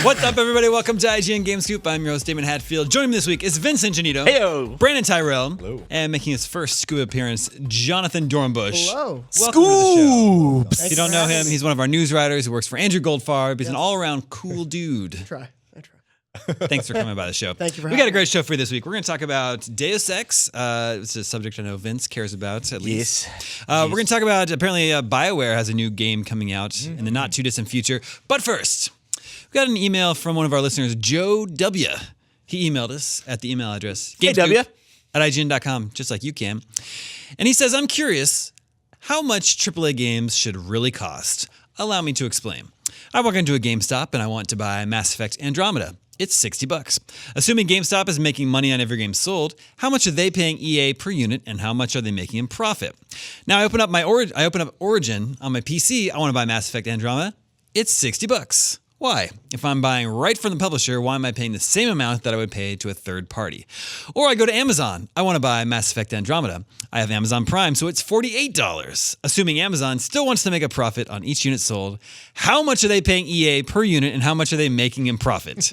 What's up, everybody? Welcome to IGN Game Scoop. I'm your host, Damon Hatfield. Joining me this week is Vincent Janito. Heyo. Brandon Tyrell. Hello. And making his first Scoop appearance, Jonathan Dornbush. Hello. Welcome to the show. Thanks If you don't know him, he's one of our news writers who works for Andrew Goldfarb. He's an all-around cool dude. I try. Thanks for coming by the show. Thank you for We got having a great show for you this week. We're going to talk about Deus Ex. It's a subject I know Vince cares about, at least. We're going to talk about, apparently, BioWare has a new game coming out in the not-too-distant future. But first, we got an email from one of our listeners, Joe W. He emailed us at the email address, gamescoop@ign.com, just like you can. And he says, I'm curious how much AAA games should really cost. Allow me to explain. I walk into a GameStop and I want to buy Mass Effect Andromeda. It's $60. Assuming GameStop is making money on every game sold, how much are they paying EA per unit and how much are they making in profit? Now I open up Origin on my PC. I want to buy Mass Effect Andromeda. It's $60. Why? If I'm buying right from the publisher, why am I paying the same amount that I would pay to a third party? Or I go to Amazon. I want to buy Mass Effect Andromeda. I have Amazon Prime, so it's $48. Assuming Amazon still wants to make a profit on each unit sold, how much are they paying EA per unit and how much are they making in profit?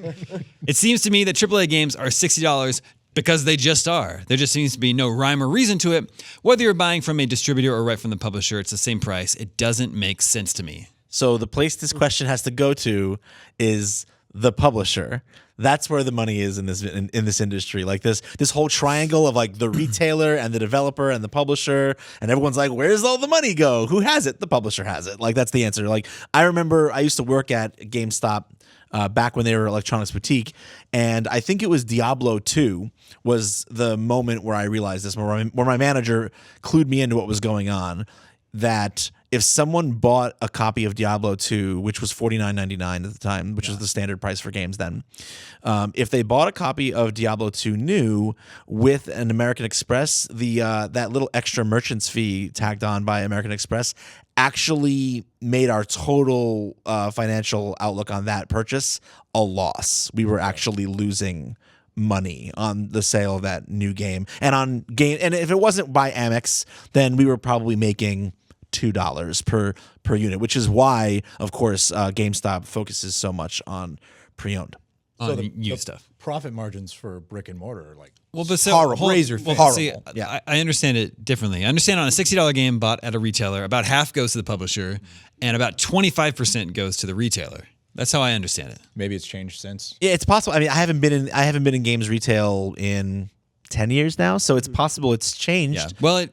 It seems to me that AAA games are $60 because they just are. There just seems to be no rhyme or reason to it. Whether you're buying from a distributor or right from the publisher, it's the same price. It doesn't make sense to me. So the place this question has to go to is the publisher. That's where the money is in this industry. Like this whole triangle of like the retailer and the developer and the publisher, and everyone's like, where's all the money go? Who has it? The publisher has it. Like that's the answer. Like I remember I used to work at GameStop back when they were Electronics Boutique, and I think it was Diablo 2 was the moment where I realized this, where my manager clued me into what was going on, that if someone bought a copy of Diablo 2, which was $49.99 at the time, which was the standard price for games then, if they bought a copy of Diablo 2 new with an American Express, that little extra merchant's fee tagged on by American Express actually made our total financial outlook on that purchase a loss. We were actually losing money on the sale of that new game. And if it wasn't by Amex, then we were probably making $2 per unit, which is why, of course, GameStop focuses so much on pre-owned. On used stuff. Profit margins for brick and mortar are like horrible. razor Horrible. horrible. See, Yeah. I understand it differently. I understand on a $60 game bought at a retailer, about half goes to the publisher and about 25% goes to the retailer. That's how I understand it. Maybe it's changed since. Yeah, it's possible. I mean, I haven't been in games retail in 10 years now, so it's possible it's changed. Yeah. Well,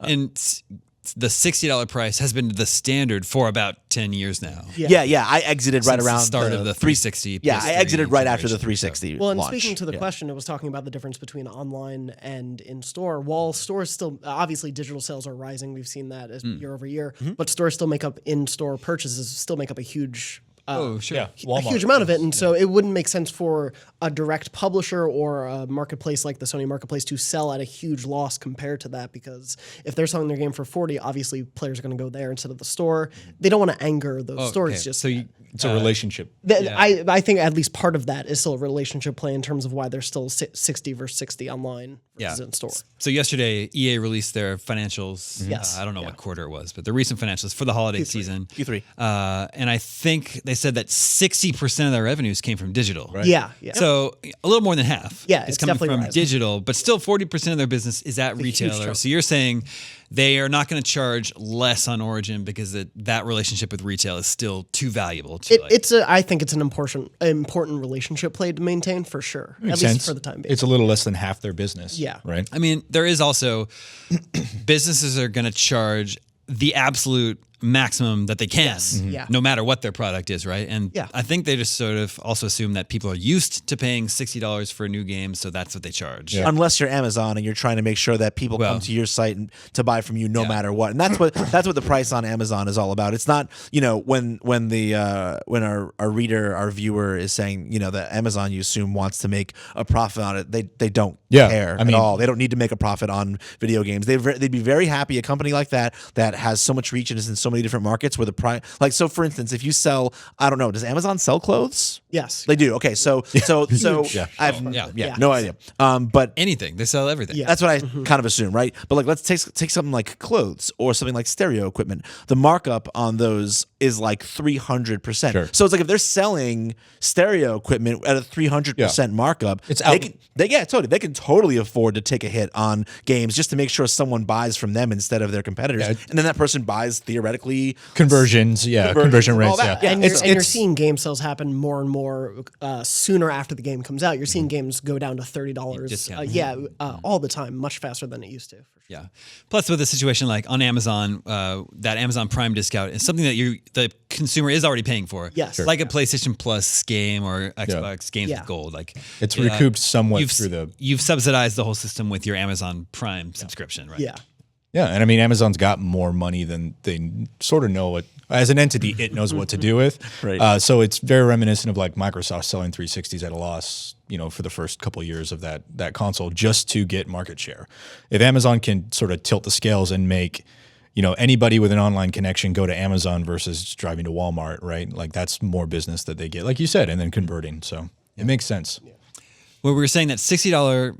the $60 price has been the standard for about 10 years now. Yeah. I exited right Since the around start of the 360. Yeah, I PS3 exited right after the generation, 360 Well, and launch. speaking to the question, it was talking about the difference between online and in-store. While stores still, obviously digital sales are rising. We've seen that as year over year. But stores still make up in-store purchases, still make up a huge sure. Yeah, a huge amount of it. And so it wouldn't make sense for a direct publisher or a marketplace like the Sony marketplace to sell at a huge loss compared to that, because if they're selling their game for $40, obviously players are going to go there instead of the store. They don't want to anger those stores. Okay. Just So It's a relationship. I think at least part of that is still a relationship play in terms of why they're still 60 versus 60 online versus in store. So yesterday, EA released their financials. Yes. I don't know what quarter it was, but the recent financials for the holiday season. Q3. And I think they said that 60% of their revenues came from digital. Right. Yeah. So a little more than half Yeah, is it's coming definitely from rising. digital, but still 40% of their business is at huge retailer. chunk. So you're saying they are not going to charge less on Origin because that relationship with retail is still too valuable. I think it's an important relationship play to maintain for sure. Makes at sense. least for the time being. It's a little less than half their business. Yeah. Right. I mean, there is also businesses are going to charge the absolute maximum that they can, Yeah. no matter what their product is, right? And Yeah. I think they just sort of also assume that people are used to paying $60 for a new game, so that's what they charge. Yeah. Unless you're Amazon and you're trying to make sure that people come to your site to buy from you no matter what, and that's what the price on Amazon is all about. It's not when our reader, our viewer is saying that Amazon, you assume, wants to make a profit on it. They don't care at all. They don't need to make a profit on video games. They'd be very happy. A company like that has so much reach and is in so so many different markets where the price, like, so for instance, if you sell, I don't know, does Amazon sell clothes? Yes. They do. Okay, so Yeah. I have Yeah. no idea. But Anything. They sell everything. Yeah. that's what I kind of assume, right? But like, let's take something like clothes or something like stereo equipment. The markup on those is like 300%. Sure. So it's like if they're selling stereo equipment at a 300% markup, It's they out- can, they can totally afford to take a hit on games just to make sure someone buys from them instead of their competitors, Yeah. and then that person buys theoretically Conversions, conversion all rates, that. yeah. And you're seeing game sales happen more and more sooner after the game comes out. You're seeing games go down to $30. Discount. All the time, much faster than it used to. For sure. Yeah. Plus, with a situation like on Amazon, that Amazon Prime discount is something that the consumer is already paying for. Yes. Sure. Like a PlayStation Plus game or Xbox games Yeah. with gold. Like It's recouped somewhat you've, you've subsidized the whole system with your Amazon Prime subscription, right? Yeah. Yeah, and I mean, Amazon's got more money than they sort of know what, as an entity, it knows what to do with. Right. So it's very reminiscent of like Microsoft selling 360s at a loss, for the first couple of years of that console just to get market share. If Amazon can sort of tilt the scales and make, anybody with an online connection go to Amazon versus driving to Walmart, right? Like that's more business that they get, like you said, and then converting. So it makes sense. Well, we were saying that $60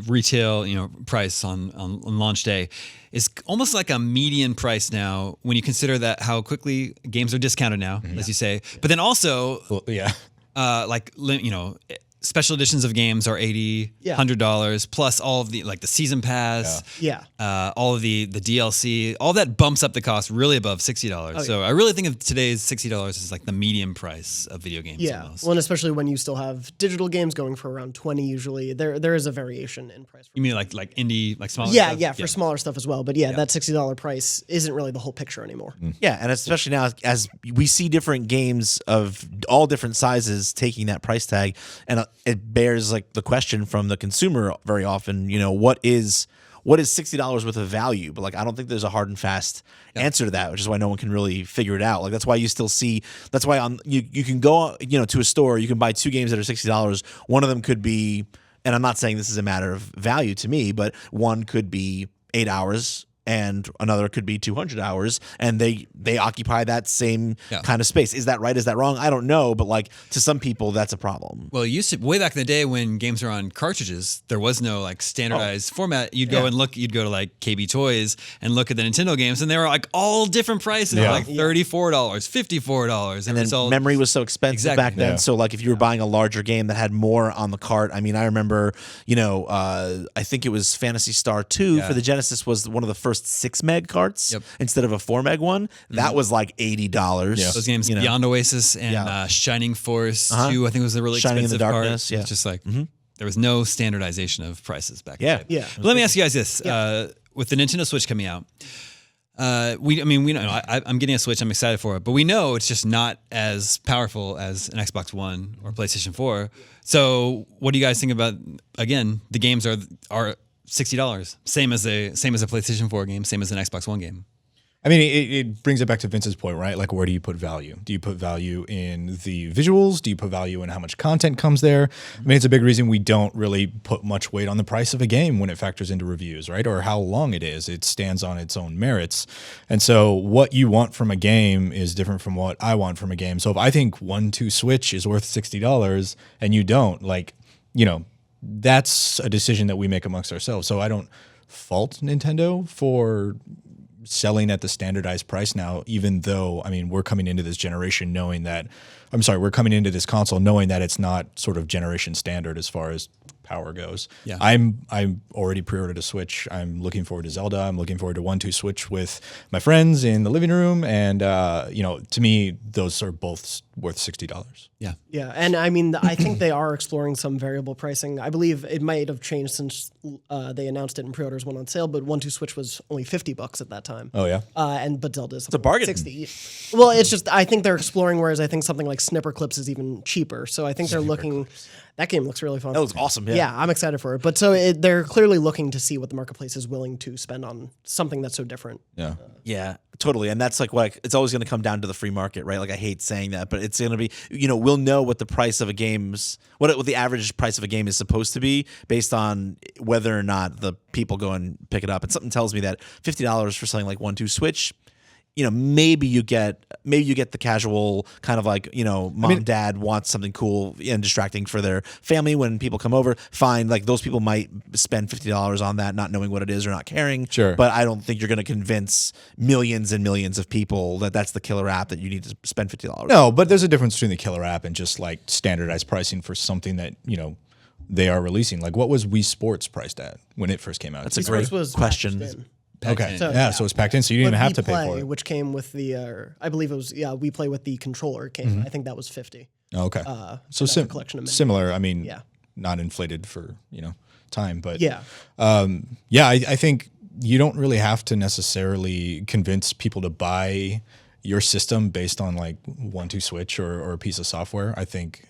retail, price on launch day is almost like a median price now when you consider that how quickly games are discounted now, as you say. But then also, Well, yeah. special editions of games are $80, $100 plus all of the the season pass, all of the DLC, all that bumps up the cost really above $60. So I really think of today's $60 as like the median price of video games. Yeah. Almost. Well, and especially when you still have digital games going for around 20 usually. There is a variation in price. You mean like indie, like smaller Yeah, stuff? for smaller stuff as well. But that $60 price isn't really the whole picture anymore. Yeah, and especially now as we see different games of all different sizes taking that price tag, and it bears like the question from the consumer very often, what is $60 worth of value? But like I don't think there's a hard and fast answer to that, which is why no one can really figure it out. Like that's why you still see you can go to a store, you can buy two games that are $60. One of them could be, and I'm not saying this is a matter of value to me, but one could be 8 hours and another could be 200 hours, and they occupy that same kind of space. Is that right? Is that wrong? I don't know, but like to some people, that's a problem. Well, it used to, way back in the day when games were on cartridges, there was no like standardized format. You'd go and look. You'd go to like KB Toys and look at the Nintendo games, and they were like all different prices, like $34, $54, And then memory was so expensive back then. So like if you were buying a larger game that had more on the cart, I mean, I remember, I think it was Phantasy Star 2 for the Genesis was one of the first 6 meg carts instead of a 4 meg one. That was like $80. Those games, Beyond Oasis and Shining Force 2, I think was a really Shining in the expensive Darkness, cart. It's just like there was no standardization of prices back then. Yeah. But let me ask you guys this: with the Nintendo Switch coming out, we know I'm getting a Switch. I'm excited for it, but we know it's just not as powerful as an Xbox One or PlayStation 4. So, what do you guys think about? Again, the games are $60, same as a PlayStation 4 game, same as an Xbox One game. I mean, it brings it back to Vince's point, right? Like, where do you put value? Do you put value in the visuals? Do you put value in how much content comes there? I mean, it's a big reason we don't really put much weight on the price of a game when it factors into reviews, right? Or how long it is. It stands on its own merits. And so what you want from a game is different from what I want from a game. So if I think 1-2 Switch is worth $60 and you don't, that's a decision that we make amongst ourselves. So I don't fault Nintendo for selling at the standardized price now, even though, I mean, we're coming into this generation knowing that, we're coming into this console knowing that it's not sort of generation standard as far as power goes. Yeah. I'm already pre-ordered a Switch. I'm looking forward to Zelda. I'm looking forward to 1-2 Switch with my friends in the living room. And, to me, those are both worth $60. Yeah. Yeah, and I mean, I think they are exploring some variable pricing. I believe it might have changed since they announced it and pre-orders went on sale, but 1-2 Switch was only $50 at that time. Oh, yeah? But Zelda is a bargain. 60. Well, it's just, I think they're exploring, whereas I think something like Snipper Clips is even cheaper. So I think they're looking, that game looks really fun. That looks awesome. Yeah, I'm excited for it. But so they're clearly looking to see what the marketplace is willing to spend on something that's so different. Yeah. Yeah, totally. And that's like what it's always going to come down to the free market, right? Like I hate saying that, but it's going to be, we'll know what the price of a game's, what the average price of a game is supposed to be based on whether or not the people go and pick it up. And something tells me that $50 for something like 1-2 Switch, maybe you get the casual kind of like, mom, dad wants something cool and distracting for their family when people come over. Fine. Like those people might spend $50 on that, not knowing what it is or not caring. Sure. But I don't think you're going to convince millions and millions of people that that's the killer app that you need to spend $50. No, but there's a difference between the killer app and just like standardized pricing for something that, they are releasing. Like what was Wii Sports priced at when it first came out? That's a great question. Okay. So, So it's packed in, so you didn't even have to pay for it. Which came with the, I believe it was, We Play with the controller came. I think that was 50. Okay. So that's a collection of similar. I mean, not inflated for time, but I think you don't really have to necessarily convince people to buy your system based on like 1-2 switch or a piece of software. I think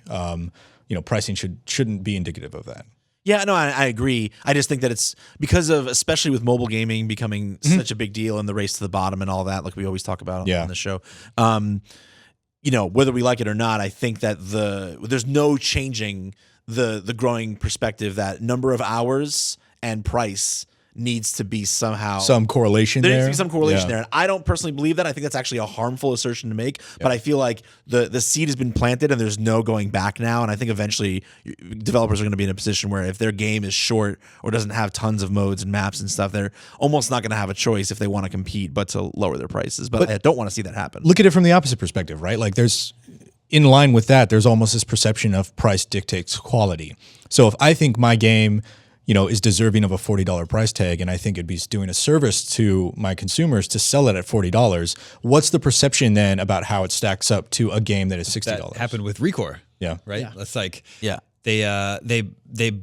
pricing shouldn't be indicative of that. Yeah, no, I agree. I just think that it's because of, especially with mobile gaming becoming such a big deal and the race to the bottom and all that, like we always talk about on the show. Whether we like it or not, I think that there's no changing the growing perspective that number of hours and price needs to be somehow some correlation there. There needs to be some correlation there. And I don't personally believe that. I think that's actually a harmful assertion to make. But I feel like the seed has been planted and there's no going back now. And I think eventually developers are going to be in a position where if their game is short or doesn't have tons of modes and maps and stuff, they're almost not going to have a choice if they want to compete but to lower their prices. But I don't want to see that happen. Look at it from the opposite perspective, right? Like in line with that, there's almost this perception of price dictates quality. So if I think my game is deserving of a $40 price tag, and I think it'd be doing a service to my consumers to sell it at $40. What's the perception then about how it stacks up to a game that is $60? That happened with Recore. Yeah. Right? Yeah. That's like they they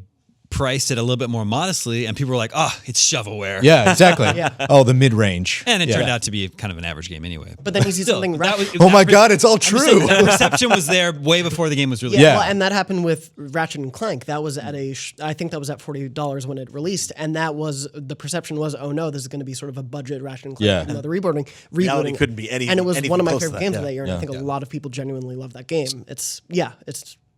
priced it a little bit more modestly, and people were like, "Oh, it's shovelware." Yeah, exactly. Oh, the mid-range. And it turned out to be kind of an average game anyway. But then you see something. Oh my God, it's all true. The perception was there way before the game was released. Yeah. Well, and that happened with Ratchet and Clank. That was at I think that was at $40 when it released, and that was the perception was, oh no, this is going to be sort of a budget Ratchet and Clank. Yeah. Even though the rebooting Reality couldn't be anything. And it was one of my close to favorite that. games Yeah. of that year, and I think a lot of people genuinely love that game. It's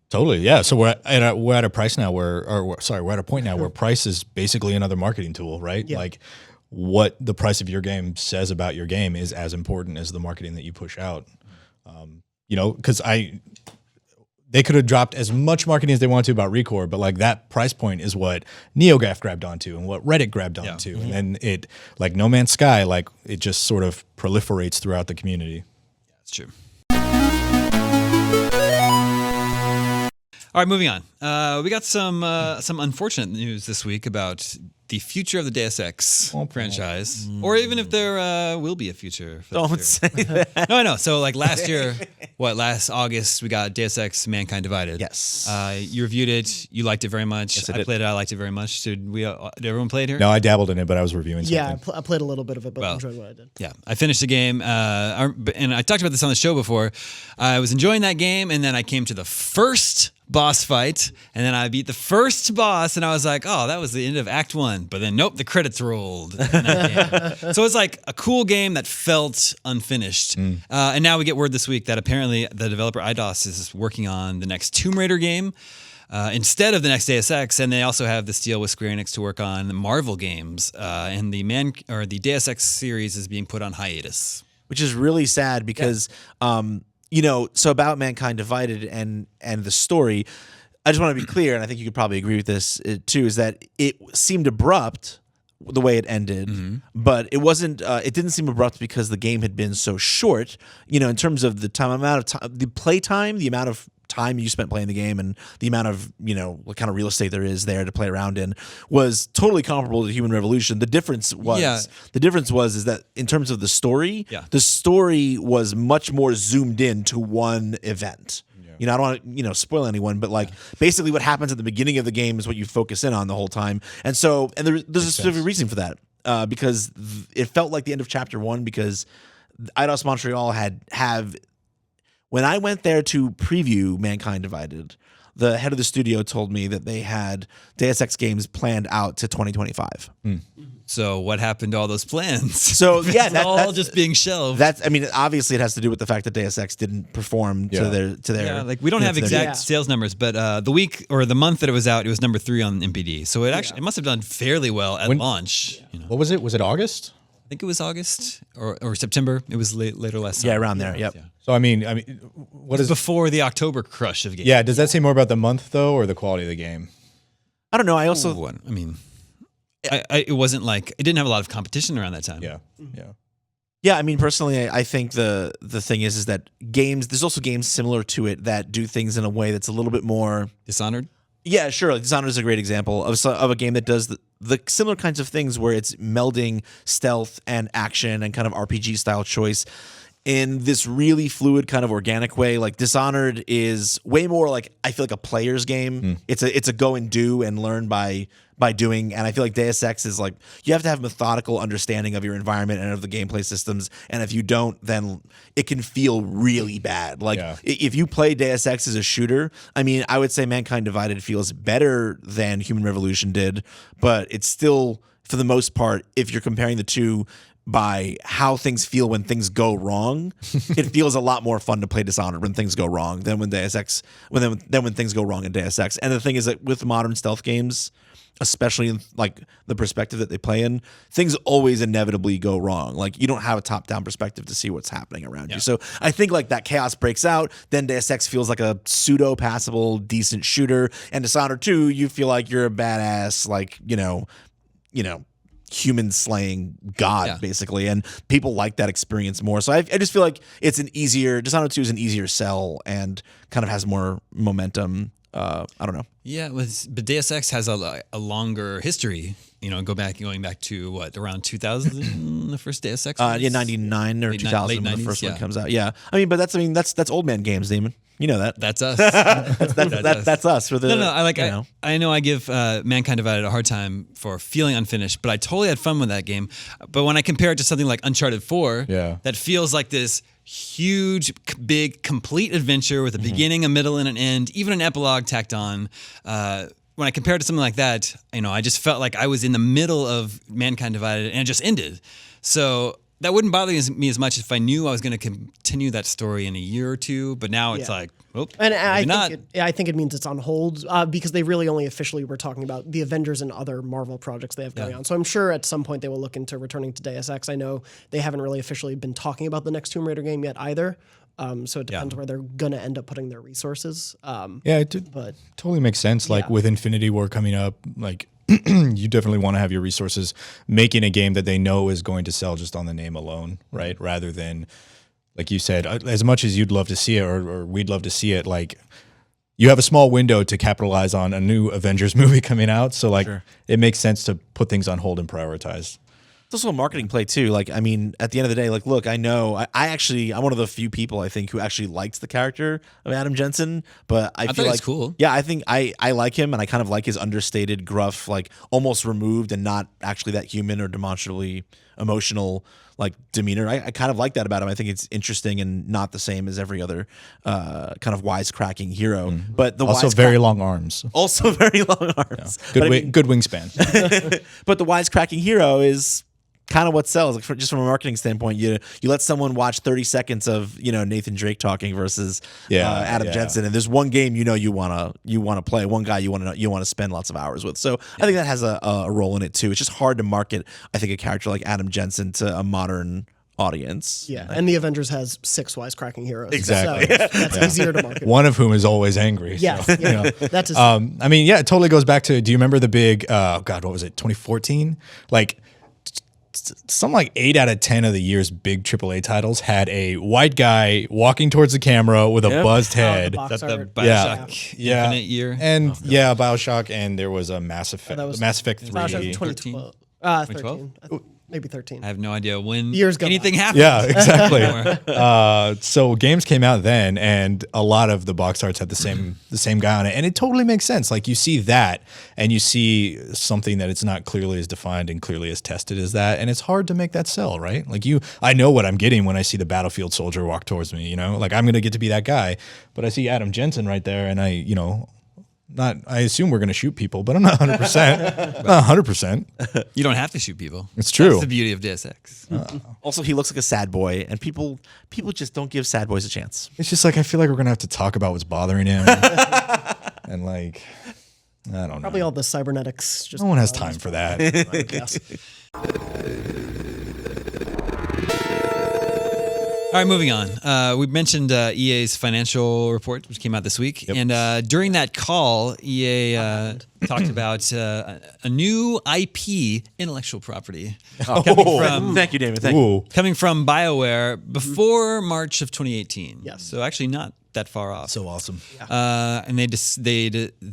Totally, yeah. So we're at a price now we're at a point now where price is basically another marketing tool, right? Yeah. Like what the price of your game says about your game is as important as the marketing that you push out. Because they could have dropped as much marketing as they wanted to about Recore, but like that price point is what NeoGAF grabbed onto and what Reddit grabbed onto, and then it like No Man's Sky, like it just sort of proliferates throughout the community. Yeah, that's true. All right, moving on. We got some unfortunate news this week about the future of the Deus Ex franchise, or even if there will be a future. For Don't say that. No, I know. So, like last year, last August, we got Deus Ex: Mankind Divided. Yes. You reviewed it. You liked it very much. Yes, I I did. played it. I liked it very much. Did everyone play it here? No, I dabbled in it, but I was reviewing something. I played a little bit of it, but I Well, enjoyed what I did. Yeah, I finished the game, and I talked about this on the show before. I was enjoying that game, and then I came to the first boss fight, and then I beat the first boss, and I was like, oh, that was the end of Act 1. But then, nope, the credits rolled in that game. So it's like a cool game that felt unfinished. And now we get word this week that apparently the developer IDOS is working on the next Tomb Raider game instead of the next Deus Ex, and they also have this deal with Square Enix to work on Marvel games, and the Deus Ex series is being put on hiatus. Which is really sad because so about Mankind Divided and the story, I just want to be clear, and I think you could probably agree with this too, is that it seemed abrupt the way it ended, but it wasn't. It didn't seem abrupt because the game had been so short. In terms of the amount of time, the play time, the amount of time you spent playing the game, and the amount of what kind of real estate there is there to play around in was totally comparable to Human Revolution. The difference was is that in terms of the story, the story was much more zoomed in to one event. I don't want to spoil anyone, but like basically what happens at the beginning of the game is what you focus in on the whole time, and there's a specific reason for that because it felt like the end of Chapter 1 because Eidos Montreal have. When I went there to preview Mankind Divided, the head of the studio told me that they had Deus Ex games planned out to 2025. So what happened to all those plans? So yeah, that's all just being shelved. Obviously it has to do with the fact that Deus Ex didn't perform to their. Like we don't have exact sales numbers, but the week or the month that it was out, it was number 3 on MPD. So it must have done fairly well at launch. What was it? Was it August? I think it was August or September. It was later last summer. Yeah, around there. Yep. Yeah. So I mean, what is? Before the October crush of games. Yeah, does that say more about the month though, or the quality of the game? I don't know. I also Ooh, I mean, it wasn't like it didn't have a lot of competition around that time. Yeah. Yeah, I mean, personally, I think the thing is that games. There's also games similar to it that do things in a way that's a little bit more Dishonored. Yeah, sure. Like Dishonored is a great example of a game that does the similar kinds of things where it's melding stealth and action and kind of RPG style choice in this really fluid kind of organic way. Like Dishonored is way more like I feel like a player's game. It's a go and do and learn by doing, and I feel like Deus Ex is like you have to have methodical understanding of your environment and of the gameplay systems, and if you don't, then it can feel really bad. Like if you play Deus Ex as a shooter, I mean, I would say Mankind Divided feels better than Human Revolution did, but it's still, for the most part, if you're comparing the two by how things feel when things go wrong, it feels a lot more fun to play Dishonored when things go wrong than when Deus Ex when things go wrong in Deus Ex. And the thing is that with modern stealth games, especially in like the perspective that they play in, things always inevitably go wrong. Like you don't have a top-down perspective to see what's happening around you. So I think like that chaos breaks out, then Deus Ex feels like a pseudo-passable, decent shooter, and Dishonored 2, you feel like you're a badass, like, you know, human slaying god basically, and people like that experience more. So I just feel like it's Dishonored 2 is an easier sell and kind of has more momentum. I don't know. Yeah, but Deus Ex has a longer history. You know, going back to what, around 2000, the first Deus Ex. 99 or 2000 late when the 90s, first one comes out. Yeah, I mean, that's old man games, Damon. You know that. That's us. That's us. For the I know I give Mankind Divided a hard time for feeling unfinished, but I totally had fun with that game. But when I compare it to something like Uncharted 4, that feels like this huge, big, complete adventure with a beginning, a middle, and an end, even an epilogue tacked on. When I compare it to something like that, I just felt like I was in the middle of Mankind Divided and it just ended. So that wouldn't bother me as much if I knew I was going to continue that story in a year or two. But now it's like, and I think it means it's on hold because they really only officially were talking about the Avengers and other Marvel projects they have going on. So I'm sure at some point they will look into returning to Deus Ex. I know they haven't really officially been talking about the next Tomb Raider game yet either. So it depends where they're going to end up putting their resources. But totally makes sense. Like with Infinity War coming up, like you definitely want to have your resources making a game that they know is going to sell just on the name alone, right? Rather than, like you said, as much as you'd love to see it or we'd love to see it, like you have a small window to capitalize on a new Avengers movie coming out. So like it makes sense to put things on hold and prioritize. It's also a marketing play too. Like, I mean, at the end of the day, like, look, I know I'm one of the few people I think who actually likes the character of Adam Jensen, but I feel like it's cool. Yeah, I think I like him, and I kind of like his understated, gruff, like almost removed and not actually that human or demonstrably emotional like demeanor. I kind of like that about him. I think it's interesting and not the same as every other kind of wisecracking hero. But also very long arms. Also very long arms. Yeah. Good wingspan. But the wisecracking hero is kind of what sells. Like just from a marketing standpoint, you let someone watch 30 seconds of Nathan Drake talking versus Adam Jensen, and there's one game you want to play, one guy you want to spend lots of hours with. So I think that has a role in it too. It's just hard to market, I think, a character like Adam Jensen to a modern audience. Yeah, and the Avengers has 6 wisecracking heroes. Exactly. So that's easier to market. One of whom is always angry. Yeah, so, that's his I mean, it totally goes back to, do you remember the big, what was it, 2014? Like, something like 8 out of 10 of the year's big AAA titles had a white guy walking towards the camera with a buzzed head. The BioShock Infinite year. And BioShock, and there was a Mass Effect. Mass Effect 3. BioShock 2012. 13. Maybe 13. I have no idea when Years go anything by. happened. Yeah, exactly. So games came out then, and a lot of the box arts had the same guy on it, and it totally makes sense. Like you see that, and you see something that it's not clearly as defined and clearly as tested as that, and it's hard to make that sell, right? Like I know what I'm getting when I see the battlefield soldier walk towards me. Like I'm gonna get to be that guy, but I see Adam Jensen right there, and I assume we're going to shoot people, but I'm not 100%. Not 100%. You don't have to shoot people. It's true. That's the beauty of Deus Ex. Also, he looks like a sad boy, and people just don't give sad boys a chance. It's just like I feel like we're going to have to talk about what's bothering him. And like, I don't know. Probably all the cybernetics. No one has time for that. I guess. All right, moving on. We mentioned EA's financial report, which came out this week. Yep. And during that call, EA talked about a new IP, intellectual property, Thank you, David. Thank you. coming from BioWare before March of 2018. Yes. So actually not that far off. So awesome. And they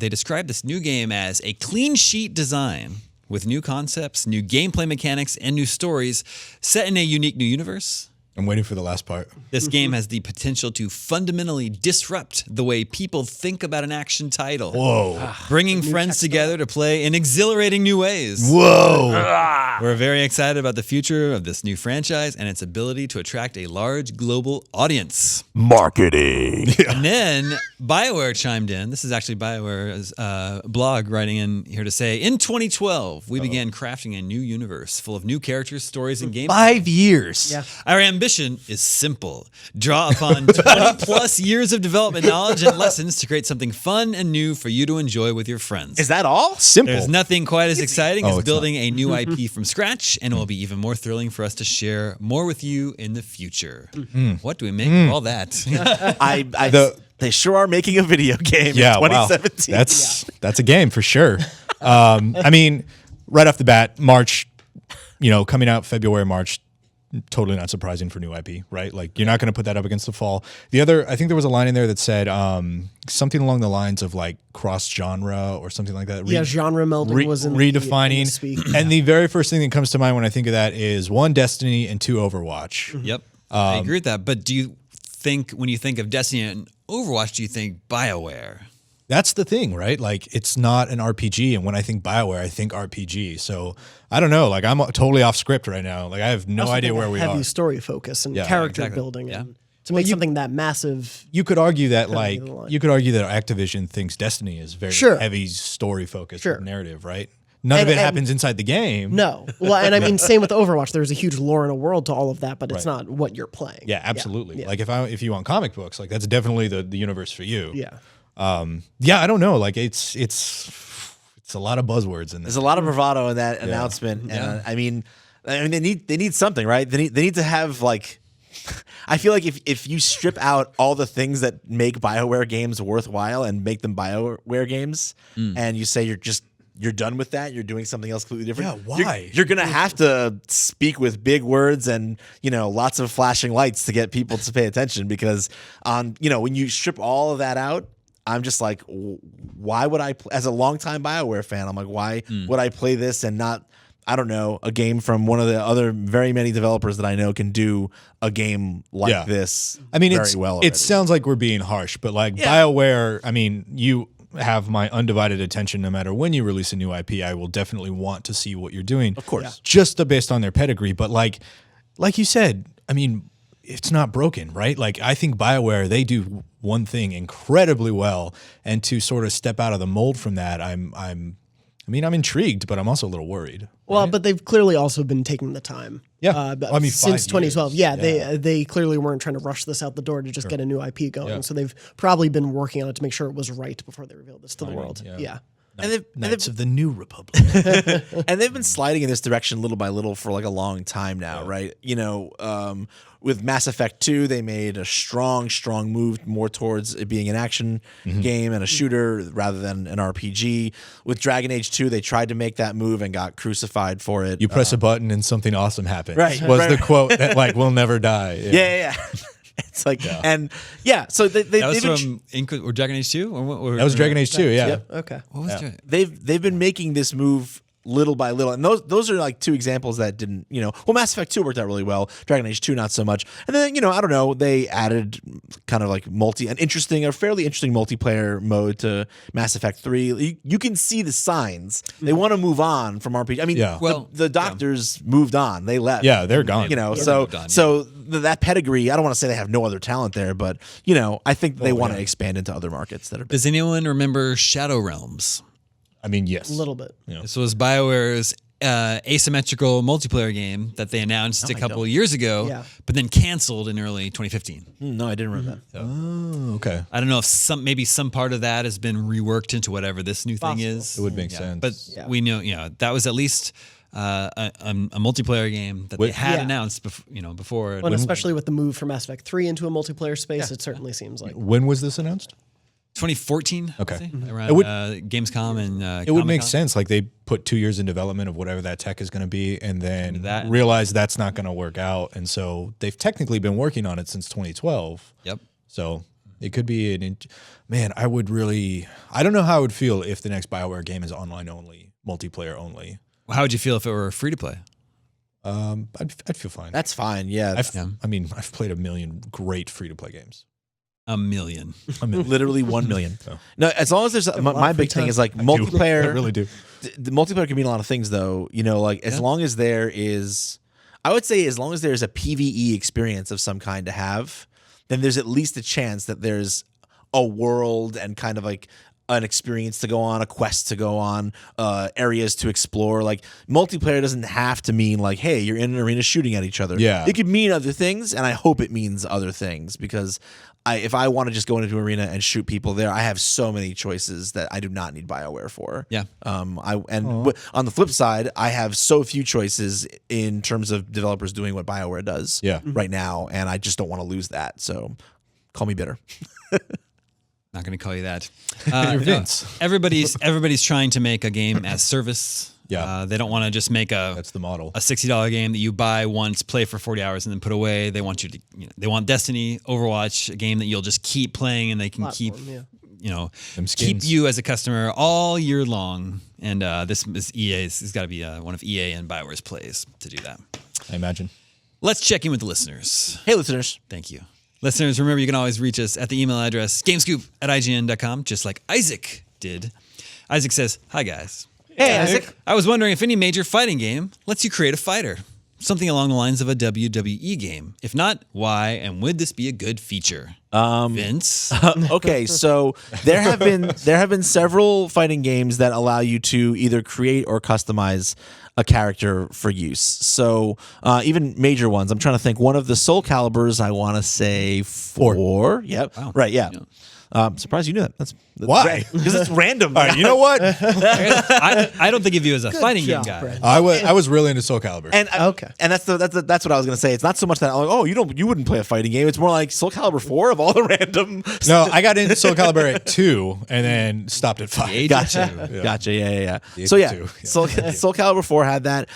described this new game as a clean sheet design with new concepts, new gameplay mechanics, and new stories set in a unique new universe. I'm waiting for the last part. This game has the potential to fundamentally disrupt the way people think about an action title. Whoa. Bringing friends together to play in exhilarating new ways. Whoa. We're very excited about the future of this new franchise and its ability to attract a large global audience. Marketing. And then BioWare chimed in. This is actually BioWare's blog writing in here to say, in 2012, we began crafting a new universe full of new characters, stories, and games. 5 years. Yeah. Our ambition is simple. Draw upon 20 plus years of development knowledge and lessons to create something fun and new for you to enjoy with your friends. Is that all? Simple. There's nothing quite as exciting as it's building a new IP from scratch, and it will be even more thrilling for us to share more with you in the future. What do we make of all that? They sure are making a video game Yeah, in 2017. wow. That's a game for sure. I mean, right off the bat, March, coming out February, March, totally not surprising for new IP, right? Like you're not going to put that up against the fall. I think there was a line in there that said something along the lines of like cross genre or something like that. Genre melding was in redefining. in the speak. And the very first thing that comes to mind when I think of that is 1, Destiny, and 2, Overwatch. Yep. I agree with that. But do you think, when you think of Destiny and Overwatch, do you think BioWare? That's the thing, right? Like it's not an RPG, and when I think BioWare, I think RPG. So I don't know. Like I'm totally off script right now. Like I have no idea where we are. Heavy story focus and Yeah, character exactly. building, Yeah. and to make something that massive. You could argue that Couldn't be the line. Activision thinks Destiny is very Sure. heavy story focused Sure. narrative, right? None of it happens inside the game. No, well, and I mean, same with Overwatch. There's a huge lore and a world to all of that, but it's not what you're playing. Yeah, absolutely. Yeah. Like if you want comic books, like that's definitely the universe for you. Yeah. Yeah, I don't know. Like it's a lot of buzzwords in There's this. a lot of bravado in that announcement, and I mean, they need something, right? They need to have like. I feel like if you strip out all the things that make BioWare games worthwhile and make them BioWare games, and you say you're done with that, you're doing something else completely different. Yeah, why? You're gonna have to speak with big words and lots of flashing lights to get people to pay attention, because when you strip all of that out, I'm just like, why would I, as a longtime BioWare fan, I'm like, why would I play this and not, I don't know, a game from one of the other very many developers that I know can do a game like this. I mean, very well. it sounds like we're being harsh, but like BioWare, I mean, you have my undivided attention no matter when you release a new IP. I will definitely want to see what you're doing. Of course. Just based on their pedigree. But like you said, I mean, it's not broken, right? Like I think BioWare, they do one thing incredibly well, and to sort of step out of the mold from that, I'm intrigued, but I'm also a little worried. Well, but they've clearly also been taking the time. Yeah. Well, I mean, since 5 years. 2012. Yeah, they clearly weren't trying to rush this out the door to just get a new IP going. Yeah. So they've probably been working on it to make sure it was right before they revealed this to the world. yeah. And Knights of the New Republic. and they've been sliding in this direction little by little for like a long time now, right? With Mass Effect 2, they made a strong move more towards it being an action game and a shooter rather than an RPG. With Dragon Age 2, they tried to make that move and got crucified for it. You press a button and something awesome happens. Right, Was right, the right. quote that like we'll never die. Yeah. It's like, and so That was they've been, from or Dragon Age 2? Or That was Dragon Age 2, yeah. Yep. Okay. What was Dragon? they've been making this move little by little, and those are like two examples that didn't, well, Mass Effect 2 worked out really well, Dragon Age 2 not so much, and then I don't know, they added kind of like a fairly interesting multiplayer mode to Mass Effect 3. You can see the signs they want to move on from RPG. I mean, Yeah. the doctors moved on, they left. Yeah, they're gone. That pedigree, I don't want to say they have no other talent there, but I think they want to expand into other markets that are. Does anyone remember Shadow Realms? I mean, yes. A little bit. This was BioWare's asymmetrical multiplayer game that they announced a couple of years ago, but then canceled in early 2015. No, I didn't remember that. Oh, okay. I don't know if maybe some part of that has been reworked into whatever this new thing is. It would make sense. But we know, that was at least a multiplayer game that they had Yeah. announced before. And especially with the move from Mass Effect 3 into a multiplayer space, it certainly seems like. When was this announced? 2014. Okay. I'd say, Mhm. around It would- Gamescom and It would make Comic-Con. sense. Like they put 2 years in development of whatever that tech is going to be, and then That- realize that's not going to work out. And so they've technically been working on it since 2012. Yep. So it could be man, I don't know how I would feel if the next BioWare game is online only, multiplayer only. How would you feel if it were free to play? I'd feel fine. That's fine. Yeah. I've played a million great free to play games. A million. Literally 1 million. Oh. No, as long as there's my big thing is like multiplayer. I really do. The multiplayer can mean a lot of things, though. Like as long as there is, I would say, as long as there's a PVE experience of some kind to have, then there's at least a chance that there's a world and kind of like an experience to go on, a quest to go on, areas to explore. Like multiplayer doesn't have to mean like, hey, you're in an arena shooting at each other. Yeah. It could mean other things, and I hope it means other things because if I want to just go into an arena and shoot people there, I have so many choices that I do not need BioWare for. Yeah. On the flip side, I have so few choices in terms of developers doing what BioWare does right now, and I just don't want to lose that. So call me bitter. Not going to call you that. You're Vince. Everybody's trying to make a game as service. Yeah. They don't want to just make That's the model. a $60 game that you buy once, play for 40 hours, and then put away. They want you to. They want Destiny, Overwatch, a game that you'll just keep playing, and they can keep. Them Keep skins. you as a customer all year long. And this is EA's. It's got to be one of EA and BioWare's plays to do that. I imagine. Let's check in with the listeners. Hey, listeners. Thank you. Listeners, remember you can always reach us at the email address gamescoop@ign.com, just like Isaac did. Isaac says, "Hi guys. Hey, Isaac. I was wondering if any major fighting game lets you create a fighter. Something along the lines of a WWE game. If not, why? And would this be a good feature?" Vince? Okay, so there have been several fighting games that allow you to either create or customize a character for use. So even major ones. I'm trying to think. One of the Soul Calibers, I want to say 4. Yep. Wow. Right. Yeah. Surprised you knew that. That's Why? Because it's random. All right, you know what? I don't think of you as a fighting game job, guy. Brad. I was really into Soul Calibur. And Okay. and that's what I was gonna say. It's not so much that you wouldn't play a fighting game. It's more like Soul Calibur 4 of all the random. no, I got into Soul Calibur at 2 and then stopped at 5. Age Gotcha. of two. Gotcha. Yeah. The So yeah, 82. Yeah. Soul Calibur 4 had that.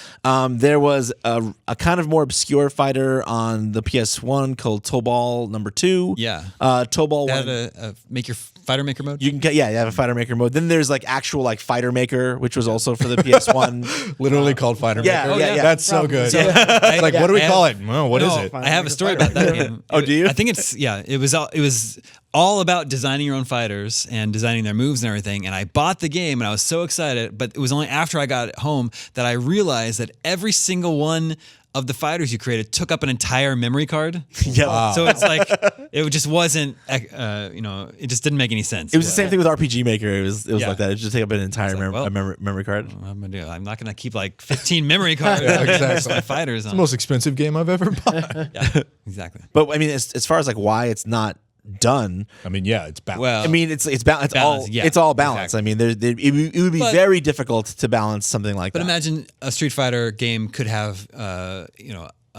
There was a kind of more obscure fighter on the PS1 called Tobal number 2. Yeah. Tobal They 1. had a make your fighter maker mode? You can get you have a fighter maker mode. Then there's like actual like fighter maker, which was also for the PS1. Literally called Fighter yeah, Maker. yeah, yeah. That's so good. So, It's like, what do we call it? Well, what is No, it? I have a story about that game. Oh, do you? I think it was all about designing your own fighters and designing their moves and everything. And I bought the game and I was so excited, but it was only after I got it home that I realized that every single one of the fighters you created took up an entire memory card. Yeah. So it's like it just wasn't, it just didn't make any sense. It was the same thing with RPG Maker. It was Yeah. like that. It just take up an entire like, well, memory card. What am I gonna do? I'm not gonna keep like 15 memory cards. exactly. My fighters It's on. the most expensive game I've ever bought. Yeah, exactly. But I mean, as far as like why it's not done, I mean, yeah, it's balanced. Well, I mean, it's balance, yeah, it's all balance. exactly. I mean, it would be But- very difficult to balance something like But that. imagine a Street Fighter game could have,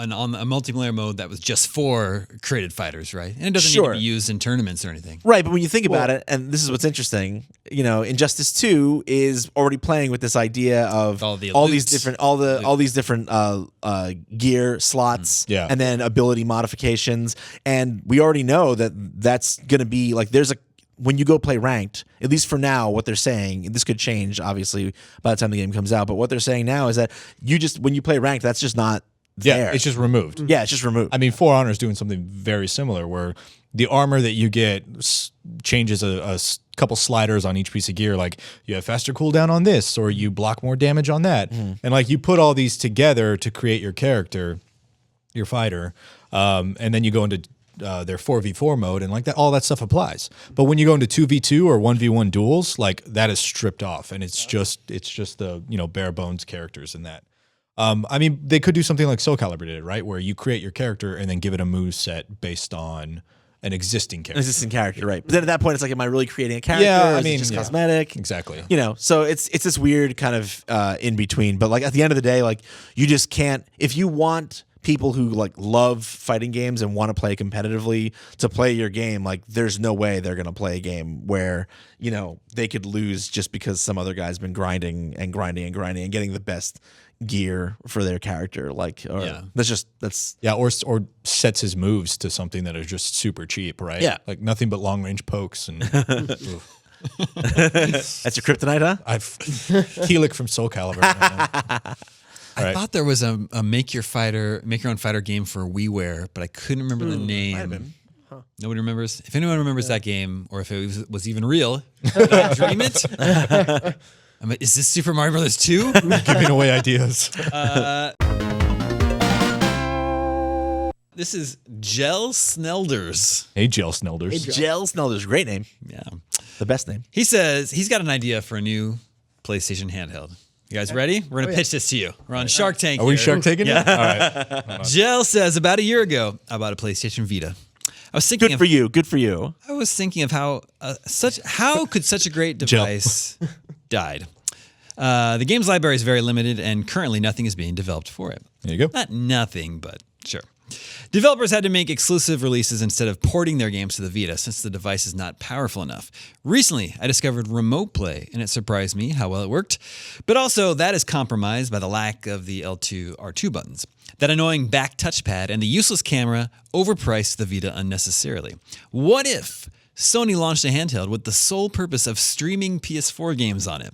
on a multiplayer mode that was just for created fighters, right? And it doesn't need Sure. to be used in tournaments or anything. Right, but when you think about it, and this is what's interesting, Injustice 2 is already playing with this idea of All the these elutes. different gear slots, Yeah. and then ability modifications, and we already know that that's going to be like when you go play ranked, at least for now, what they're saying, and this could change obviously by the time the game comes out, but what they're saying now is that when you play ranked, that's just not yeah, there. it's just removed. Yeah, it's just removed. I mean, For Honor is doing something very similar where the armor that you get changes a couple sliders on each piece of gear. Like you have faster cooldown on this, or you block more damage on that. And like you put all these together to create your character, your fighter, and then you go into their 4v4 mode, and like that, all that stuff applies. But when you go into 2v2 or 1v1 duels, like that is stripped off, and it's just the bare bones characters in that. I mean, they could do something like Soul Calibur did, right? Where you create your character and then give it a move set based on an existing An character. existing character, right? But then at that point, it's like, am I really creating a character? Yeah, or I is it mean, just yeah. cosmetic. Exactly. You know, so it's this weird kind of in between. But like at the end of the day, like you just can't. If you want people who like love fighting games and want to play competitively to play your game, like there's no way they're gonna play a game where you know they could lose just because some other guy's been grinding and getting the best gear for their character. Like, or that's Yeah, or sets his moves to something that is just super cheap, right? Yeah. Like nothing but long range pokes and oof. that's your kryptonite, huh? I've Keelik from Soul Calibur. I thought there was a make your own fighter game for WiiWare, but I couldn't remember the name. Nobody remembers. If anyone remembers that game, or if it was even real, did I dream it? Is this Super Mario Brothers 2? Giving away ideas. This is Gel Snelders. Hey, Gel Snelders. Gel Snelders, great name. Yeah. The best name. He says he's got an idea for a new PlayStation handheld. You guys ready? We're going to pitch this to you. We're on Shark Tank. Are we here. Shark taking it? All right. Gel says about a year ago, I bought a PlayStation Vita. I was thinking Good for you. Good for you. I was thinking of how could such a great device died. The games library is very limited, and currently nothing is being developed for it. There you go. Not nothing, but sure. Developers had to make exclusive releases instead of porting their games to the Vita since the device is not powerful enough. Recently, I discovered Remote Play, and it surprised me how well it worked. But also, that is compromised by the lack of the L2, R2 buttons. That annoying back touchpad and the useless camera overpriced the Vita unnecessarily. What if Sony launched a handheld with the sole purpose of streaming PS4 games on it?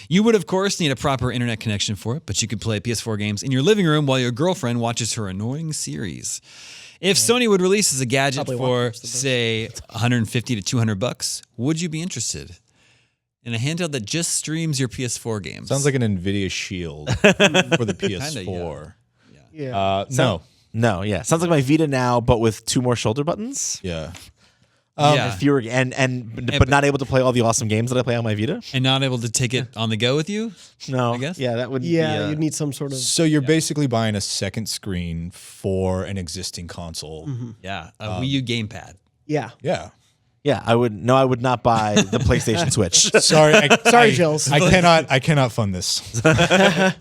You would, of course, need a proper internet connection for it, but you could play PS4 games in your living room while your girlfriend watches her annoying series. If Sony would release as a gadget for, say, $150 to $200, would you be interested in a handheld that just streams your PS4 games? Sounds like an NVIDIA Shield for the PS4. Yeah. No. No, yeah. Sounds like my Vita now, but with 2 more shoulder buttons. Yeah. Yeah. If you were but not able to play all the awesome games that I play on my Vita. And not able to take it on the go with you? No, I guess? Yeah, that would. Yeah, you'd need some sort of. So you're basically buying a second screen for an existing console. Yeah, a Wii U gamepad. Yeah. Yeah. Yeah, I would. No, I would not buy the PlayStation Switch. Sorry, Sorry, Jills. I cannot fund this. Is that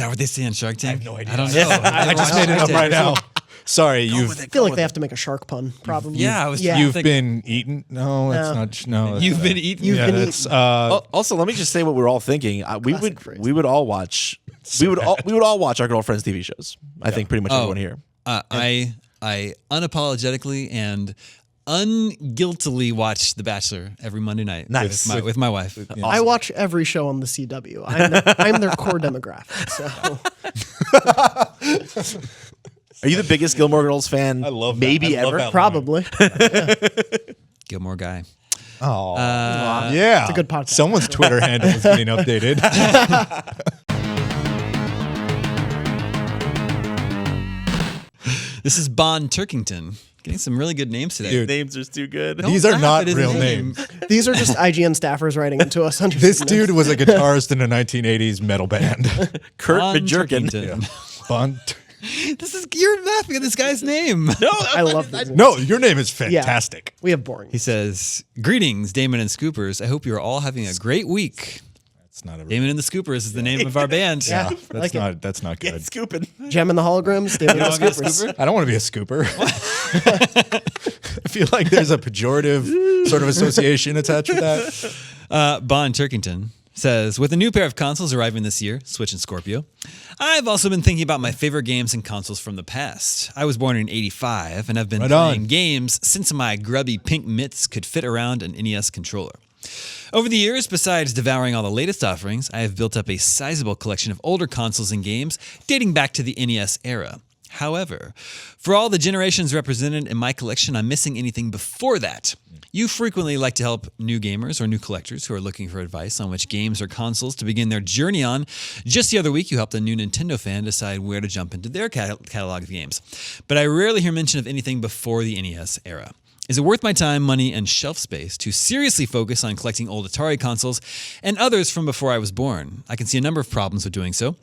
what they say on Shark Tank? I have no idea. I don't know. I just made it up right now. Sorry, I feel like they have to make a shark pun, probably. Yeah, I was Yeah. trying to You've think. been eaten. No, that's not. No, You've been eaten. You've been that's, Also, let me just say what we're all thinking. phrase. We would all watch. We would all watch our girlfriends' TV shows. I think pretty much everyone here. I unapologetically and unguiltily watch The Bachelor every Monday night Nice. with my wife. I watch every show on the CW. I'm their core demographic. So Are you the biggest Gilmore Girls fan? I love that. maybe I love ever. that. probably. Gilmore Guy. oh, yeah. It's a good podcast. Someone's Twitter handle is getting updated. This is Bon Turkington. Getting some really good names today. Dude. Names are too good. These are laugh not at his real name. names. These are just IGN staffers writing into us. This dude was a guitarist in a 1980s metal band. Kurt Bon Bajorkin. Turkington. Bon- You're laughing at this guy's name. No, I love these. no, your name is fantastic. We have boring. He says, "Greetings, Damon and Scoopers. I hope you are all having a great week." It's not a Damon and the Scoopers is the name of our band. Yeah. That's not good. scooping. Gem and the holograms. David wanna be a Scoopers. I don't want to be a scooper. I feel like there's a pejorative sort of association attached to that. Bon Turkington says, with a new pair of consoles arriving this year, Switch and Scorpio, I've also been thinking about my favorite games and consoles from the past. I was born in '85 and have been Right playing on. games since my grubby pink mitts could fit around an NES controller. Over the years, besides devouring all the latest offerings, I have built up a sizable collection of older consoles and games dating back to the NES era. However, for all the generations represented in my collection, I'm missing anything before that. You frequently like to help new gamers or new collectors who are looking for advice on which games or consoles to begin their journey on. Just the other week, you helped a new Nintendo fan decide where to jump into their catalog of games. But I rarely hear mention of anything before the NES era. Is it worth my time, money, and shelf space to seriously focus on collecting old Atari consoles and others from before I was born? I can see a number of problems with doing so.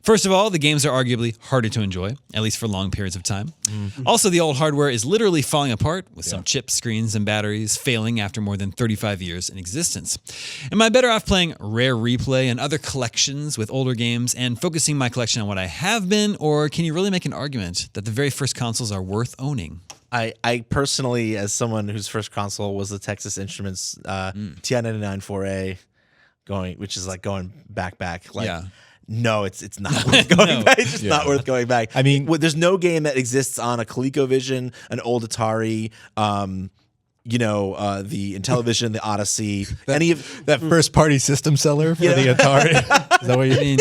First of all, the games are arguably harder to enjoy, at least for long periods of time. Also, the old hardware is literally falling apart, with some chips, screens, and batteries failing after more than 35 years in existence. Am I better off playing Rare Replay and other collections with older games and focusing my collection on what I have been, or can you really make an argument that the very first consoles are worth owning? I personally, as someone whose first console was the Texas Instruments TI-99 4A, which is like going back. Like, no, it's not worth going back. It's just not worth going back. I mean, there's no game that exists on a ColecoVision, an old Atari, the Intellivision, the Odyssey, any of that first party system seller for the Atari. Is that what you mean?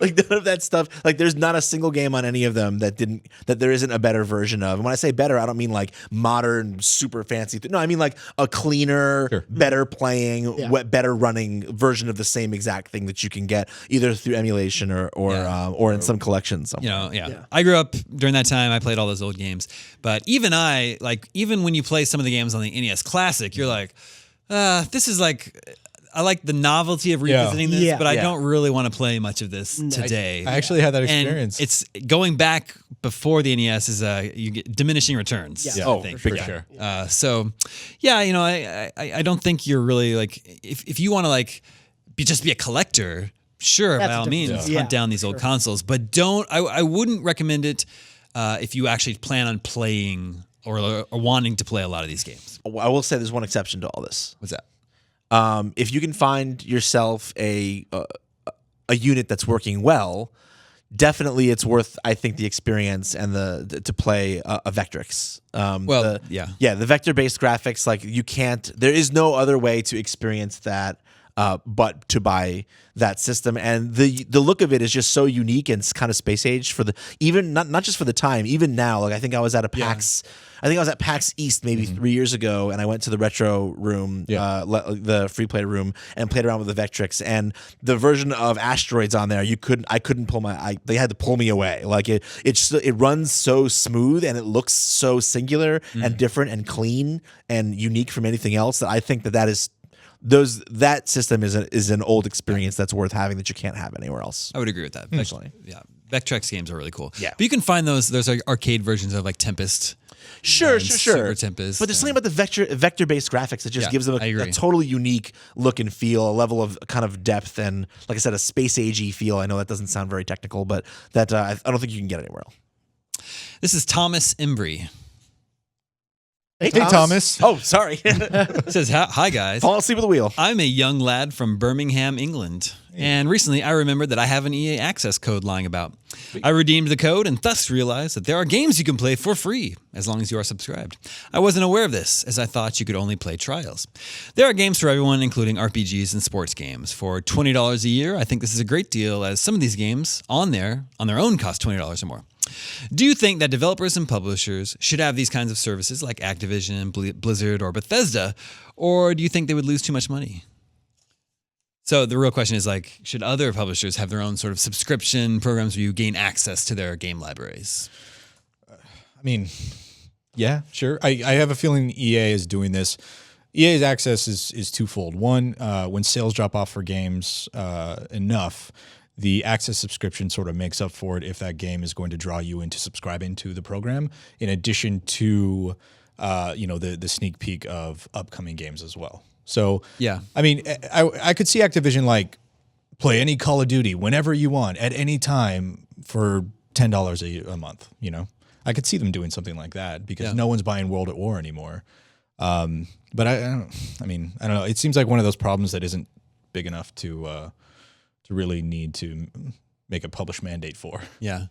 Like none of that stuff. Like there's not a single game on any of them that there isn't a better version of. And when I say better, I don't mean like modern, super fancy. No, I mean like a cleaner, better playing, better running version of the same exact thing that you can get either through emulation or in some collections somewhere. I grew up during that time. I played all those old games, but even when you play some of the games on the NES Classic, you're like, this is like. I like the novelty of revisiting this, but I don't really want to play much of this today. I actually had that experience. And it's going back before the NES is you get diminishing returns. Yeah. I think. For sure. I don't think you're really like if you want to like just be a collector, sure, by all means, hunt down these old consoles, but I wouldn't recommend it if you actually plan on playing or wanting to play a lot of these games. I will say there's one exception to all this. What's that? If you can find yourself a unit that's working well, definitely it's worth, I think, the experience and to play a Vectrex. The vector-based graphics, like there is no other way to experience that but to buy that system, and the look of it is just so unique and it's kind of space age for not just for the time. Even now, like I think I was at a PAX. I think I was at PAX East maybe 3 years ago, and I went to the retro room, the free play room, and played around with the Vectrex. And the version of Asteroids on there, I couldn't pull they had to pull me away. Like it runs so smooth and it looks so singular and different and clean and unique from anything else that I think that system is an old experience that's worth having that you can't have anywhere else. I would agree with that. Personally. Vectrex games are really cool. Yeah. But you can find those arcade versions of like Tempest. Sure. Super Tempest. But there's something about the vector-based graphics that just gives them a totally unique look and feel, a level of kind of depth, and like I said, a space-agey feel. I know that doesn't sound very technical, but that I don't think you can get anywhere else. This is Thomas Embry. Hey, Thomas. Oh, sorry. It says, hi, guys. Fall asleep at the wheel. I'm a young lad from Birmingham, England. And recently I remembered that I have an EA Access code lying about. I redeemed the code and thus realized that there are games you can play for free as long as you are subscribed. I wasn't aware of this, as I thought you could only play trials. There are games for everyone, including RPGs and sports games. For $20 a year, I think this is a great deal, as some of these games on their own cost $20 or more. Do you think that developers and publishers should have these kinds of services like Activision, Blizzard, or Bethesda, or do you think they would lose too much money? So the real question is like, should other publishers have their own sort of subscription programs where you gain access to their game libraries? I mean, yeah, sure. I have a feeling EA is doing this. EA's access is twofold. One, when sales drop off for games enough, the access subscription sort of makes up for it if that game is going to draw you into subscribing to the program, in addition to the sneak peek of upcoming games as well. So I mean, I could see Activision like play any Call of Duty whenever you want at any time for $10 a month. I could see them doing something like that because no one's buying World at War anymore. But I don't know. It seems like one of those problems that isn't big enough to really need to make a publish mandate for. Yeah.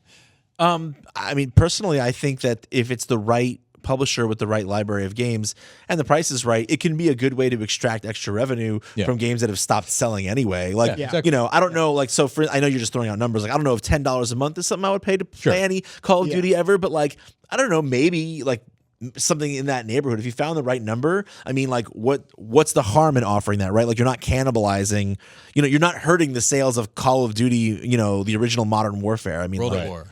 I mean, personally, I think that if it's the right publisher with the right library of games and the price is right, it can be a good way to extract extra revenue from games that have stopped selling anyway. Like, exactly. I don't know, like, I know you're just throwing out numbers. Like, I don't know if $10 a month is something I would pay to play any Call of Duty ever, but like, I don't know, maybe like something in that neighborhood. If you found the right number, I mean, like what's the harm in offering that, right? Like you're not cannibalizing, you're not hurting the sales of Call of Duty, the original Modern Warfare. I mean, World like, of War.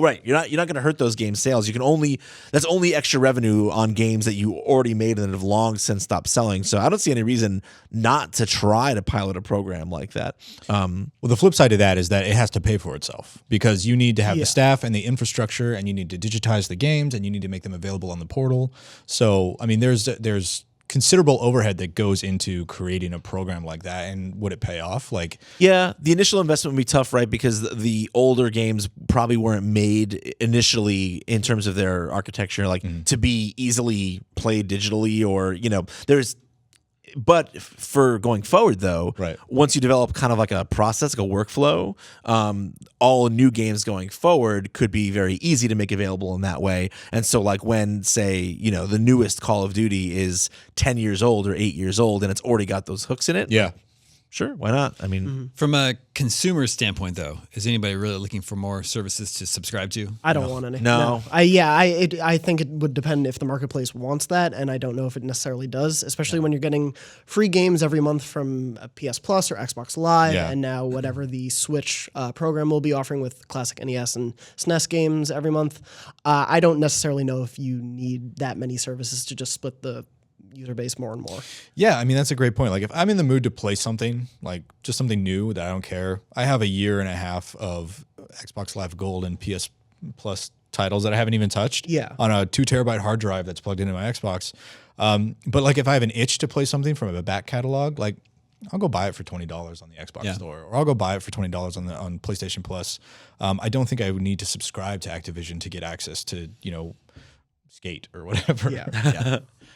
Right. You're not going to hurt those game sales. That's only extra revenue on games that you already made and have long since stopped selling. So I don't see any reason not to try to pilot a program like that. Well, the flip side of that is that it has to pay for itself because you need to have the staff and the infrastructure, and you need to digitize the games, and you need to make them available on the portal. So, I mean, there's considerable overhead that goes into creating a program like that, and would it pay off? Yeah, the initial investment would be tough, right? Because the older games probably weren't made initially in terms of their architecture, to be easily played digitally, or But for going forward, though, once you develop kind of like a process, like a workflow, all new games going forward could be very easy to make available in that way. And so, like when, say, the newest Call of Duty is 10 years old or 8 years old, and it's already got those hooks in it. Yeah. Sure, why not? I mean, from a consumer standpoint, though, is anybody really looking for more services to subscribe to? I don't want any. No. I think it would depend if the marketplace wants that, and I don't know if it necessarily does, especially when you're getting free games every month from PS Plus or Xbox Live, and now whatever the Switch program will be offering with classic NES and SNES games every month. I don't necessarily know if you need that many services to just split the user base more and more. Yeah, I mean, that's a great point. Like if I'm in the mood to play something, like just something new that I don't care, I have a year and a half of Xbox Live Gold and PS Plus titles that I haven't even touched on a 2 terabyte hard drive that's plugged into my Xbox. But like if I have an itch to play something from a back catalog, like I'll go buy it for $20 on the Xbox store, or I'll go buy it for $20 on PlayStation Plus. I don't think I would need to subscribe to Activision to get access to, Skate or whatever. Yeah,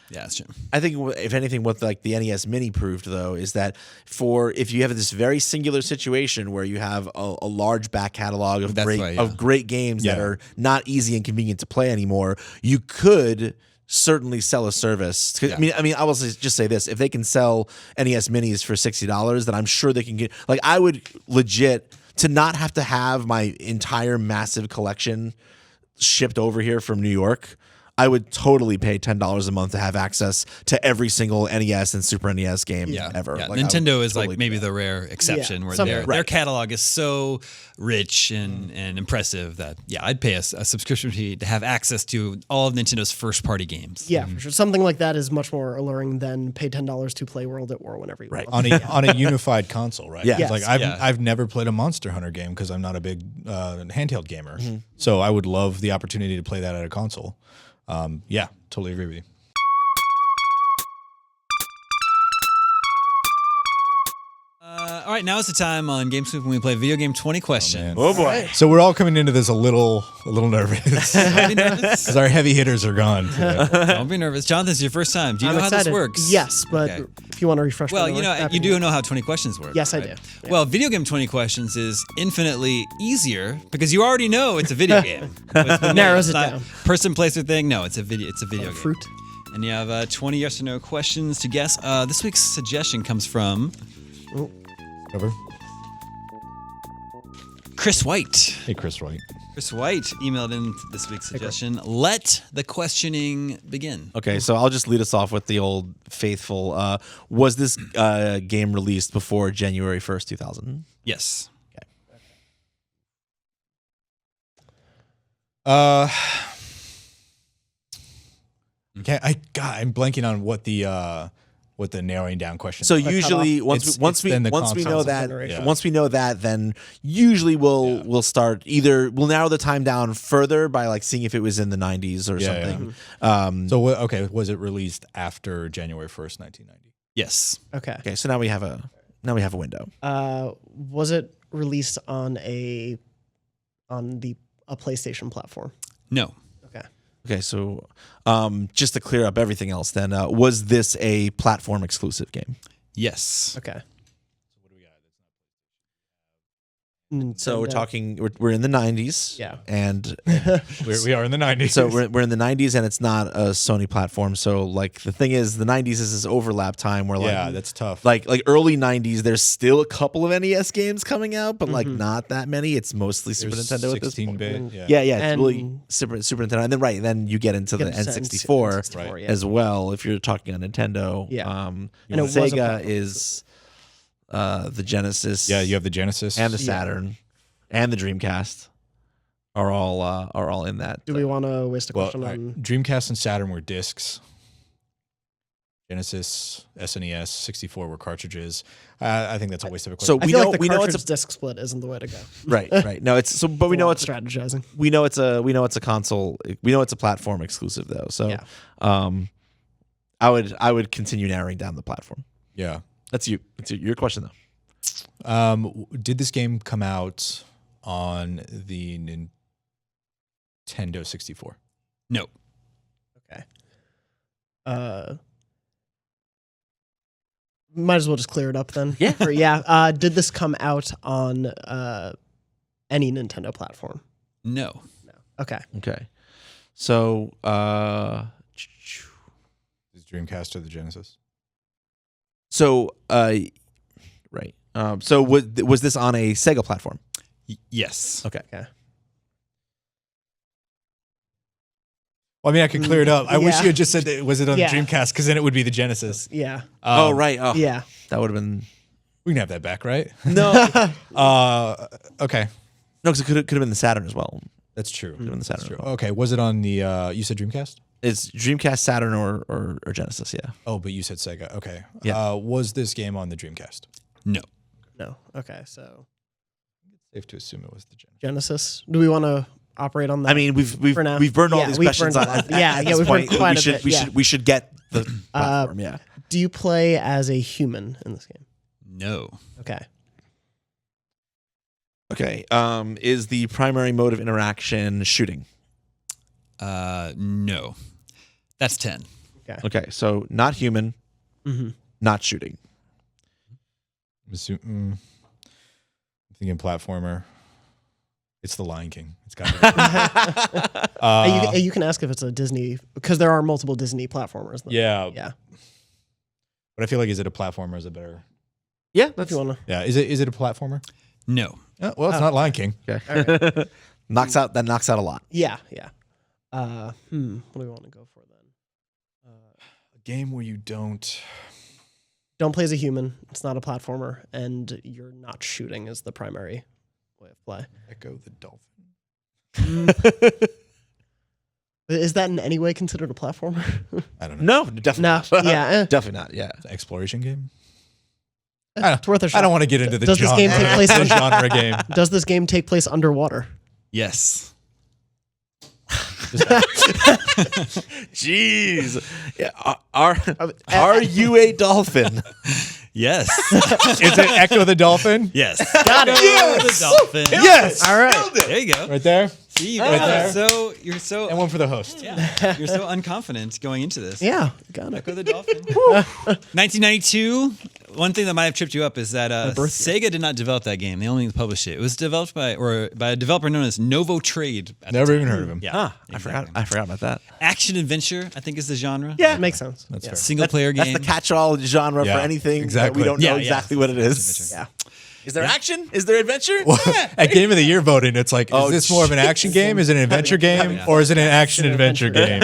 that's true. I think if anything, what like the NES Mini proved though is that if you have this very singular situation where you have a large back catalog of great games that are not easy and convenient to play anymore, you could certainly sell a service. I mean, I will just say this: if they can sell NES Minis for $60, then I'm sure they can get. Like, I would legit to not have to have my entire massive collection shipped over here from New York. I would totally pay $10 a month to have access to every single NES and Super NES game ever. Yeah. Like, Nintendo is totally like maybe the rare exception where Somewhere. their catalog is so rich and impressive that I'd pay a subscription fee to have access to all of Nintendo's first party games. Yeah, for sure. Something like that is much more alluring than pay $10 to play World at War whenever you want. On a unified console, right? Yeah. Yes. Like I've never played a Monster Hunter game because I'm not a big handheld gamer. So I would love the opportunity to play that at a console. Totally agree with you. All right, now is the time on GameScoop when we play video game 20 questions. Oh boy! So we're all coming into this a little nervous Don't be nervous. because our heavy hitters are gone today. Don't be nervous. Jonathan, it's your first time. Do you I'm know excited. how this works? Yes, but if you want to refresh Well, my memory, you do know how 20 questions work. Yes, right? I do. Yeah. Well, video game 20 questions is infinitely easier because you already know it's a video game. Narrows It's it not down. Person, place, or thing. No, it's a video game. Fruit. And you have 20 yes or no questions to guess. This week's suggestion comes from Cover. Chris White. Hey, Chris White. Chris White emailed in this week's suggestion. Let the questioning begin. Okay, so I'll just lead us off with the old faithful. Was this game released before January 1st, 2000? Yes. I'm blanking on what the narrowing down question. So is. usually It's once we then the know console that generation. once we know that, then usually we'll start we'll narrow the time down further by like seeing if it was in the 90s or something. So was it released after January 1st, 1990? Yes. Okay. So now we have a window. Was it released on a PlayStation platform? No. Okay, so just to clear up everything else, then was this a platform exclusive game? Yes. Okay. So we're Nintendo. talking. We're in the 90s. Yeah. And We are in the 90s. so we're in the 90s, and it's not a Sony platform. So like the thing is, the 90s is this overlap time where yeah, like that's tough. like early 90s. There's still a couple of NES games coming out, but like not that many. It's mostly Super There's Nintendo at this point. 16-bit. Yeah, it's And- really Super Nintendo, and then you get into the Get into N64 N64, yeah. as well. If you're talking on Nintendo, Yeah. and And it was a Sega platform. is the Genesis, Yeah, you have the Genesis. and the Saturn, and the Dreamcast are all in that. Do we want to waste a well, question all right, on? Dreamcast and Saturn were discs. Genesis, SNES, 64 were cartridges. I think that's a waste of a question. So I we feel know like the we know cartridge it's a disc split isn't the way to go. right. No, it's so, but we know it's strategizing. we know it's a console. We know it's a platform exclusive though. So, Yeah. I would continue narrowing down the platform. yeah. That's you. It's your question though. Did this game come out on the Nintendo 64? No. Okay. Might as well just clear it up then. Yeah. Did this come out on any Nintendo platform? No. Okay. Okay. So, Is Dreamcast or the Genesis? right. So was this on a Sega platform? Yes. Okay. Okay. Well, I mean, I could clear it up. I wish Yeah. you had just said that. Was it on Yeah. the Dreamcast? Because then it would be the Genesis. Yeah. Oh, right. Oh, Yeah. that would have been We can have that back, right? no. Okay. No, because it could have been the Saturn as well. That's true. been the Saturn That's true. as well. Okay. Was it on the, you said Dreamcast? It's Dreamcast, Saturn, or Genesis. Yeah. Oh, but you said Sega. Okay. Yeah. Was this game on the Dreamcast? No. No. Okay. So Safe to assume it was the Genesis. Genesis. Do we want to operate on that? I mean, we've For now. burned all Yeah, these we've questions burned on. a lot. Yeah, at yeah, this we've point. burned quite a should, bit, We yeah. should get the platform. Yeah. Do you play as a human in this game? No. Okay. Okay. Is the primary mode of interaction shooting? No. That's 10. Okay. So not human, Mm-hmm. not shooting. I'm thinking platformer. It's The Lion King. It's got You can ask if it's a Disney, because there are multiple Disney platformers. Yeah. Yeah. But I feel like, is it a platformer? Is it better? Yeah. If you want to. Yeah. Is it a platformer? No. Well, it's not Lion King. Okay. knocks out a lot. Yeah. Yeah. What do we want to go for then? A game where you don't. Don't play as a human. It's not a platformer, and you're not shooting is the primary way of play. Echo the Dolphin. Is that in any way considered a platformer? I don't know. No, definitely No. not. Yeah. Definitely not. Yeah. It's an exploration game. It's worth a shot. I don't want to get into the Does this genre, game take place the on- genre game. Does this game take place underwater? Yes. Jeez. Yeah. Are you a dolphin? Yes. Is it Echo the Dolphin? Yes. Got it. The dolphin. Yes. All right. There you go. Right there. See, Right there. you're so And one for the host. you're so unconfident going into this. Yeah. Got it. Echo the Dolphin. 1992. One thing that might have tripped you up is that Sega did not develop that game. They only published it. It was developed by a developer known as Novo Trade. at the Never time. even heard of him. Yeah. Huh, exactly. I forgot about that. Action adventure, I think, is the genre. Yeah. Makes sense. That's fair. Single player game. That's the catch-all genre Yeah, for anything that exactly. we don't know Yeah, exactly what it is. Yeah. Is there action? Is there adventure? At Game of the Year voting, it's like, Oh, is this more of an action game? Is it an adventure game? Or is it an action adventure game?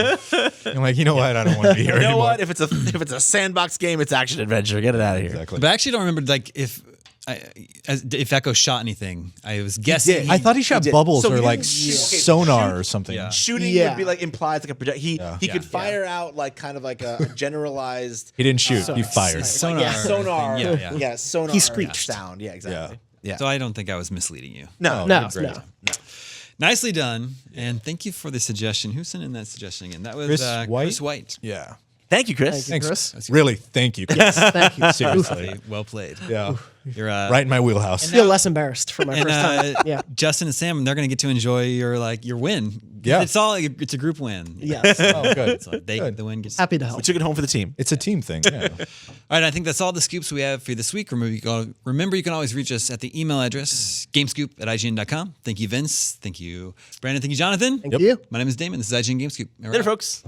I'm like, you know what? I don't want to be here You know anymore. what? If it's a sandbox game, it's action adventure. Get it out of here. Exactly. But I actually don't remember if Echo shot anything. I was guessing. did. I thought he shot did. bubbles So or he like didn't shoot- okay, sonar shoot- or something. Yeah. Shooting Yeah. would be like implies like a project. He Yeah. could fire out like kind of like a generalized He didn't shoot. He fired. Sonar. yeah, sonar. thing. Yeah, yeah. Sonar. He screeched. Sound. Yeah, exactly. Yeah. So I don't think I was misleading you. No, No. great. No. Nicely done, and thank you for the suggestion. Who sent in that suggestion again? That was Chris White? Chris White. Yeah. Thank you, Chris. Thank you. Thanks. Chris? Really, thank you. Yes. Thank you. Seriously. Well played. Yeah. You're Right in my wheelhouse. I feel less embarrassed for my and first time. Yeah. Justin and Sam, they're going to get to enjoy your win. Yeah. It's a group win. Yes. Oh, good. So the win gets. Happy to We help. took it home for the team. It's a team thing. Yeah. All right, I think that's all the scoops we have for you this week. Remember, you can always reach us at the email address gamescoop@ign.com. Thank you, Vince. Thank you, Brandon. Thank you, Jonathan. Thank you. My name is Damon. This is IGN Gamescoop. All right. Later, folks.